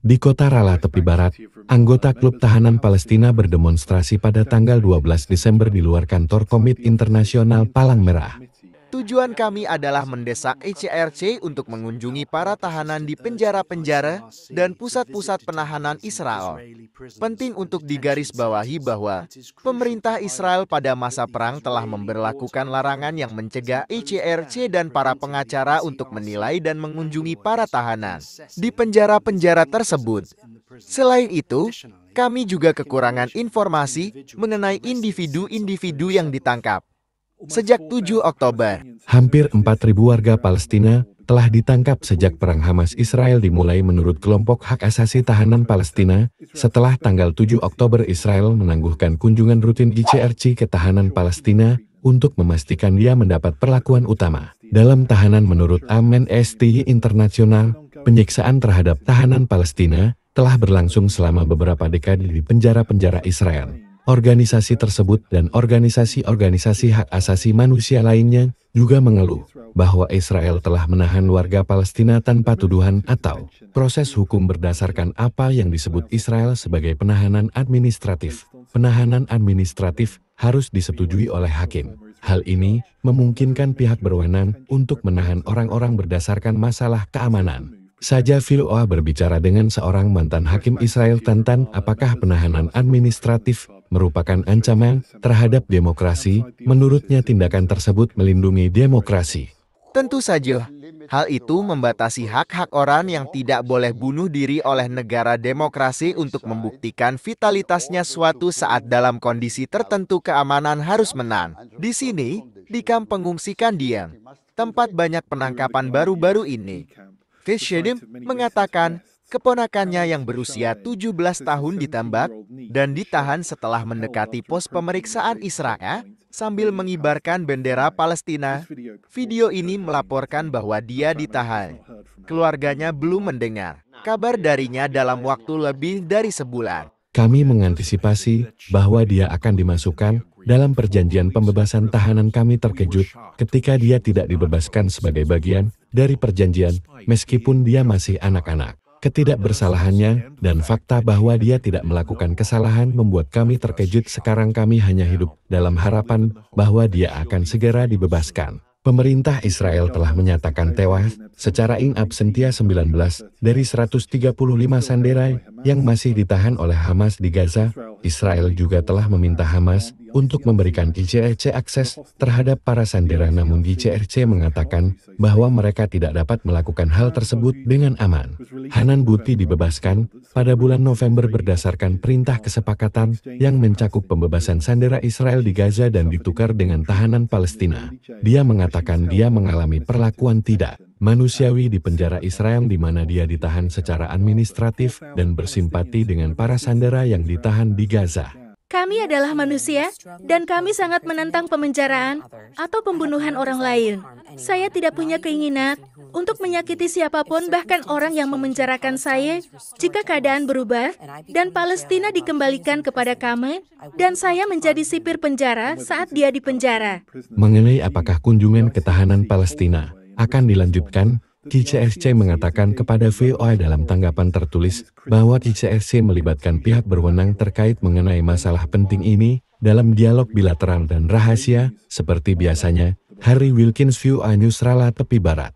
Di kota Rala tepi barat, anggota klub tahanan Palestina berdemonstrasi pada tanggal 12 Desember di luar kantor Komite Internasional Palang Merah. Tujuan kami adalah mendesak ECRC untuk mengunjungi para tahanan di penjara-penjara dan pusat-pusat penahanan Israel. Penting untuk digarisbawahi bahwa pemerintah Israel pada masa perang telah memberlakukan larangan yang mencegah ECRC dan para pengacara untuk menilai dan mengunjungi para tahanan di penjara-penjara tersebut. Selain itu, kami juga kekurangan informasi mengenai individu-individu yang ditangkap. Sejak 7 Oktober, hampir 4.000 warga Palestina telah ditangkap sejak perang Hamas-Israel dimulai menurut kelompok hak asasi tahanan Palestina. Setelah tanggal 7 Oktober Israel menangguhkan kunjungan rutin ECRC ke tahanan Palestina untuk memastikan dia mendapat perlakuan utama. Dalam tahanan menurut Amnesty International, penyiksaan terhadap tahanan Palestina telah berlangsung selama beberapa dekade di penjara-penjara Israel. Organisasi tersebut dan organisasi-organisasi hak asasi manusia lainnya juga mengeluh bahwa Israel telah menahan warga Palestina tanpa tuduhan atau proses hukum berdasarkan apa yang disebut Israel sebagai penahanan administratif. Penahanan administratif harus disetujui oleh hakim. Hal ini memungkinkan pihak berwenang untuk menahan orang-orang berdasarkan masalah keamanan. Saja VOA berbicara dengan seorang mantan hakim Israel tentang apakah penahanan administratif merupakan ancaman terhadap demokrasi. Menurutnya tindakan tersebut melindungi demokrasi. Tentu saja, hal itu membatasi hak-hak orang yang tidak boleh bunuh diri oleh negara demokrasi untuk membuktikan vitalitasnya suatu saat dalam kondisi tertentu keamanan harus menang. Di sini, di kamp pengungsi Kandian, tempat banyak penangkapan baru-baru ini, Fishedim mengatakan keponakannya yang berusia 17 tahun ditembak dan ditahan setelah mendekati pos pemeriksaan Israel sambil mengibarkan bendera Palestina. Video ini melaporkan bahwa dia ditahan. Keluarganya belum mendengar kabar darinya dalam waktu lebih dari sebulan. Kami mengantisipasi bahwa dia akan dimasukkan dalam perjanjian pembebasan tahanan. Kami terkejut ketika dia tidak dibebaskan sebagai bagian dari perjanjian, meskipun dia masih anak-anak. Ketidakbersalahannya dan fakta bahwa dia tidak melakukan kesalahan membuat kami terkejut. Sekarang kami hanya hidup dalam harapan bahwa dia akan segera dibebaskan. Pemerintah Israel telah menyatakan tewas secara in absentia 19 dari 135 sandera yang masih ditahan oleh Hamas di Gaza. Israel juga telah meminta Hamas untuk memberikan ECRC akses terhadap para sandera, namun ECRC mengatakan bahwa mereka tidak dapat melakukan hal tersebut dengan aman. Hanan Buti dibebaskan pada bulan November berdasarkan perintah kesepakatan yang mencakup pembebasan sandera Israel di Gaza dan ditukar dengan tahanan Palestina. Dia mengatakan dia mengalami perlakuan tidak manusiawi di penjara Israel di mana dia ditahan secara administratif dan bersimpati dengan para sandera yang ditahan di Gaza. Kami adalah manusia, dan kami sangat menentang pemenjaraan atau pembunuhan orang lain. Saya tidak punya keinginan untuk menyakiti siapapun, bahkan orang yang memenjarakan saya. Jika keadaan berubah, dan Palestina dikembalikan kepada kami, dan saya menjadi sipir penjara saat dia di penjara. Mengenai apakah kunjungan ke tahanan Palestina akan dilanjutkan, ECRC mengatakan kepada VOA dalam tanggapan tertulis bahwa ECRC melibatkan pihak berwenang terkait mengenai masalah penting ini dalam dialog bilateral dan rahasia, seperti biasanya. Harry Wilkins, VOA News, Rala tepi barat.